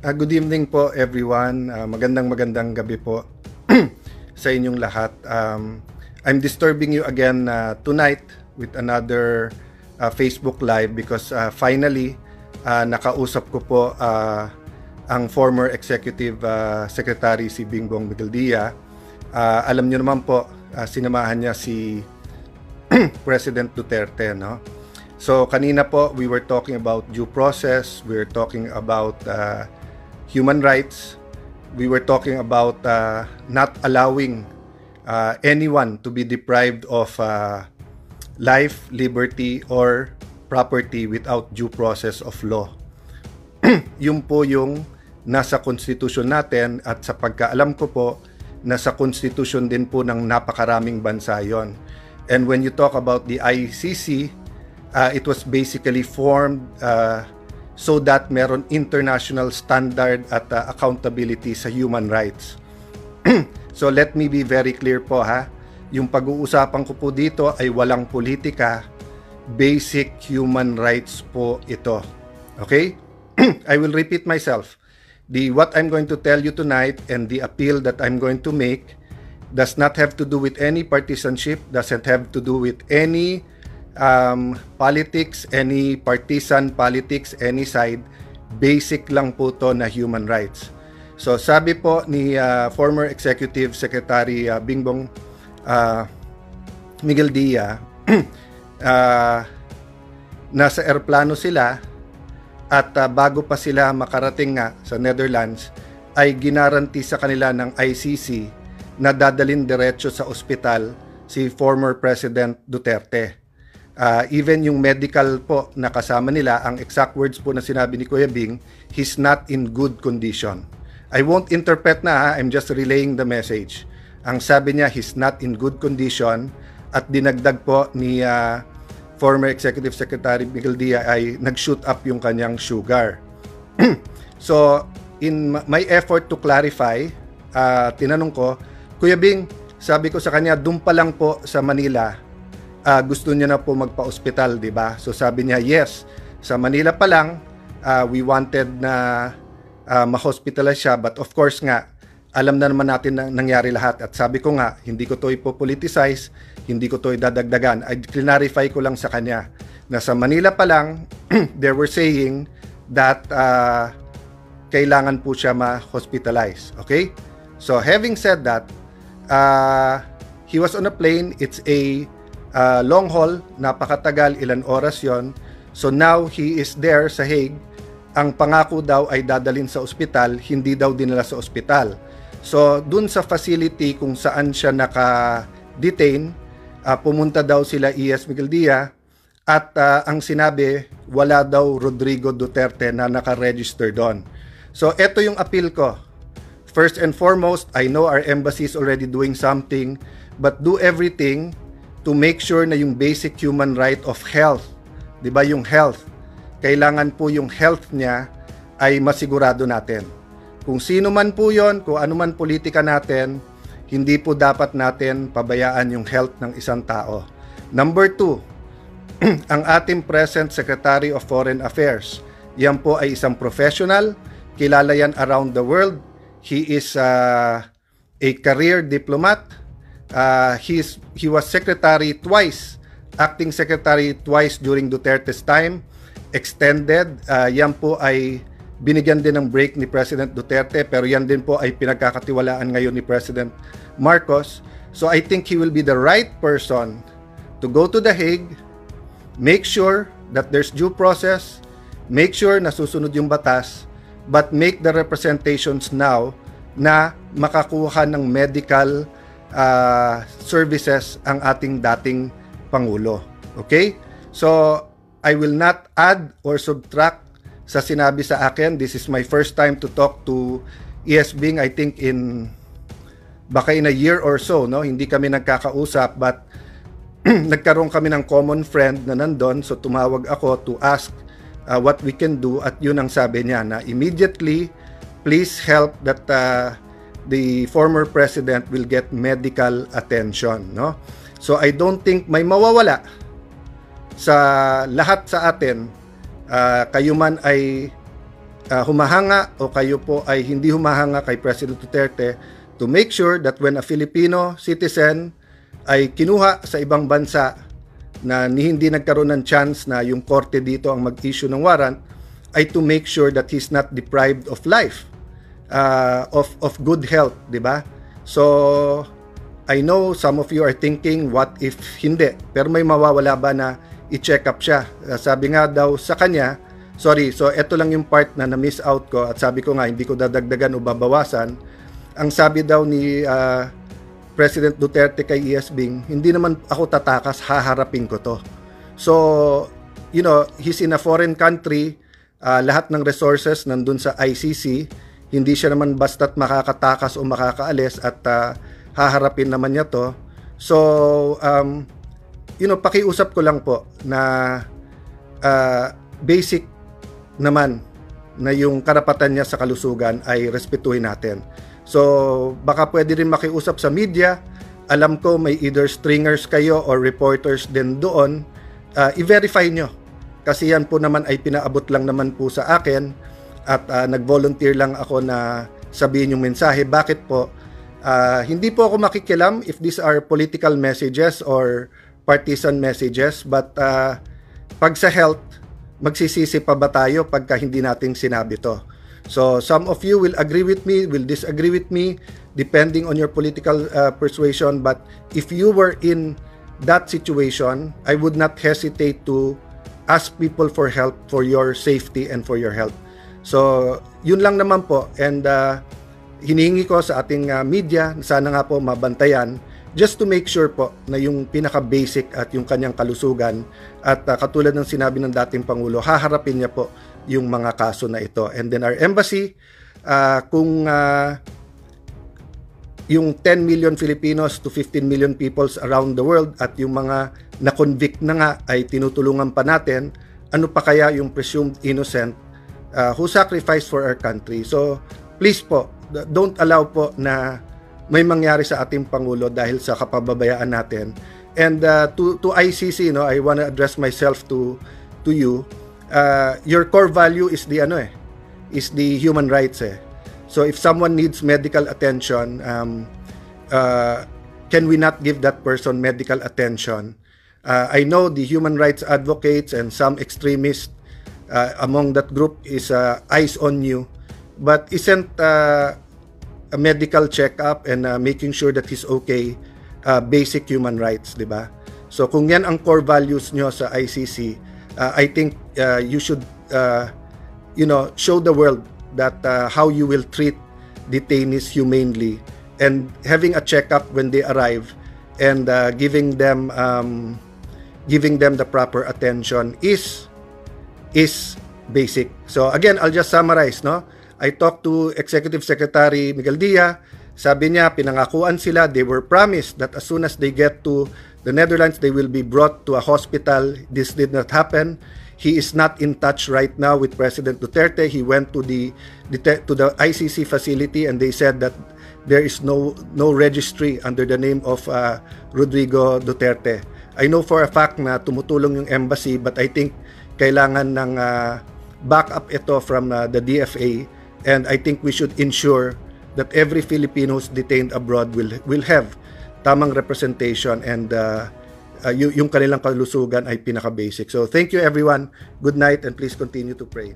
Good evening po everyone. Magandang gabi po sa inyong lahat. I'm disturbing you again tonight with another Facebook Live because finally nakausap ko po ang former Executive Secretary si Bingbong Migueldia. Alam niyo naman po, sinamahan niya si President Duterte, no? So kanina po we were talking about due process, we were talking about human rights, we were talking about not allowing anyone to be deprived of life, liberty, or property without due process of law. Yun po yung nasa konstitusyon natin at sa pagkaalam ko po, nasa konstitusyon din po ng napakaraming bansa yon. And when you talk about the ICC, it was basically formed so that meron international standard at accountability sa human rights. So let me be very clear po ha. Yung pag-uusapan ko po dito ay walang politika, basic human rights po ito. Okay? I will repeat myself. What I'm going to tell you tonight and the appeal that I'm going to make does not have to do with any partisanship, doesn't have to do with any politics, any partisan politics, any side. Basic lang po to na human rights. So sabi po ni former Executive Secretary Bingbong Migueldia, nasa eroplano sila at bago pa sila makarating nga sa Netherlands ay ginaranti sa kanila ng ICC na dadalhin diretso sa ospital si former President Duterte. Even yung medical po na kasama nila, ang exact words po na sinabi ni Kuya Bing, he's not in good condition. I won't interpret na, I'm just relaying the message. Ang sabi niya, he's not in good condition, at dinagdag po ni former Executive Secretary Migueldia ay nag-shoot up yung kanyang sugar. So, in my effort to clarify, tinanong ko, Kuya Bing, sabi ko sa kanya, doon pa lang po sa Manila, gusto niya na po magpa-ospital, di ba? So sabi niya, yes, sa Manila pa lang, we wanted na ma-hospitalize siya. But of course nga, alam na naman natin na nangyari lahat. At sabi ko nga, hindi ko to ipopoliticize, hindi ko to idadagdagan. I clarify ko lang sa kanya na sa Manila pa lang, they were saying that kailangan po siya ma-hospitalize. Okay? So having said that, he was on a plane. It's a long haul, napakatagal, ilan oras yon. So now he is there sa Hague. Ang pangako daw ay dadalhin sa ospital, hindi daw dinala sa ospital. So dun sa facility kung saan siya naka-detain, pumunta daw sila E.S. Migueldia at ang sinabi, wala daw Rodrigo Duterte na naka-register doon. So eto yung appeal ko. First and foremost, I know our embassy is already doing something, but do everything to make sure na yung basic human right of health, di ba yung health, kailangan po yung health niya ay masigurado natin. Kung sino man po yon, kung ano man politika natin, hindi po dapat natin pabayaan yung health ng isang tao. Number 2, ang ating present Secretary of Foreign Affairs, yan po ay isang professional, kilala yan around the world. He is a career diplomat. He was secretary twice, acting secretary twice during Duterte's time, extended. Yan po ay binigyan din ng break ni President Duterte, pero yan din po ay pinagkakatiwalaan ngayon ni President Marcos. So I think he will be the right person to go to The Hague, make sure that there's due process, make sure na susunod yung batas, but make the representations now na makakuha ng medical services ang ating dating Pangulo. Okay? So, I will not add or subtract sa sinabi sa akin. This is my first time to talk to E.S. Bing, I think baka in a year or so, no? Hindi kami nagkakausap, but nagkaroon kami ng common friend na nandun, so tumawag ako to ask what we can do, at yun ang sabi niya na immediately, please help that the former president will get medical attention, no? So I don't think may mawawala sa lahat sa atin, kayo man ay humahanga o kayo po ay hindi humahanga kay President Duterte to make sure that when a Filipino citizen ay kinuha sa ibang bansa na hindi nagkaroon ng chance na yung korte dito ang mag-issue ng warrant, ay to make sure that he's not deprived of life, of good health, di ba? So, I know some of you are thinking, what if hindi? Pero may mawawala ba na i-check up siya? Sabi nga daw sa kanya, sorry, so ito lang yung part na na-miss out ko at sabi ko nga, hindi ko dadagdagan o babawasan. Ang sabi daw ni President Duterte kay ESBing, hindi naman ako tatakas, haharapin ko to. So, you know, he's in a foreign country, lahat ng resources nandun sa ICC, hindi siya naman basta't makakatakas o makakaalis at haharapin naman niya to. So, you know, pakiusap ko lang po na basic naman na yung karapatan niya sa kalusugan ay respetuhin natin. So, baka pwede rin makiusap sa media. Alam ko may either stringers kayo or reporters din doon. I-verify nyo. Kasi yan po naman ay pinaabot lang naman po sa akin. At nag-volunteer lang ako na sabihin yung mensahe. Bakit po? Hindi po ako makikialam if these are political messages or partisan messages. But pag sa health, magsisisi pa ba tayo pagka hindi natin sinabi to? So, some of you will agree with me, will disagree with me, depending on your political persuasion. But if you were in that situation, I would not hesitate to ask people for help for your safety and for your health. So, yun lang naman po. And hinihingi ko sa ating media, sana nga po mabantayan, just to make sure po na yung pinaka-basic at yung kanyang kalusugan at katulad ng sinabi ng dating Pangulo, haharapin niya po yung mga kaso na ito. And then our embassy, kung yung 10 million Filipinos to 15 million peoples around the world at yung mga na-convict na nga ay tinutulungan pa natin, ano pa kaya yung presumed innocent who sacrificed for our country. So please po, don't allow po na may mangyari sa ating Pangulo dahil sa kapababayaan natin. And to ICC, no, I want to address myself to you. Your core value is the is the human rights. So if someone needs medical attention, can we not give that person medical attention? I know the human rights advocates and some extremists among that group is eyes on you, but isn't a medical checkup and making sure that he's okay basic human rights, di ba? So kung yan ang core values nyo sa ICC, I think you should show the world that how you will treat detainees humanely and having a checkup when they arrive and giving them the proper attention is basic. So again, I'll just summarize, no? I talked to Executive Secretary Miguel Dia. Sabi niya, pinangakuan sila, they were promised that as soon as they get to the Netherlands, they will be brought to a hospital. This did not happen. He is not in touch right now with President Duterte. He went to the ICC facility and they said that there is no registry under the name of Rodrigo Duterte. I know for a fact na tumutulong yung embassy, but I think kailangan ng backup ito from the DFA, and I think we should ensure that every Filipino who's detained abroad will have tamang representation and yung kanilang kalusugan ay pinaka-basic. So thank you everyone. Good night and please continue to pray.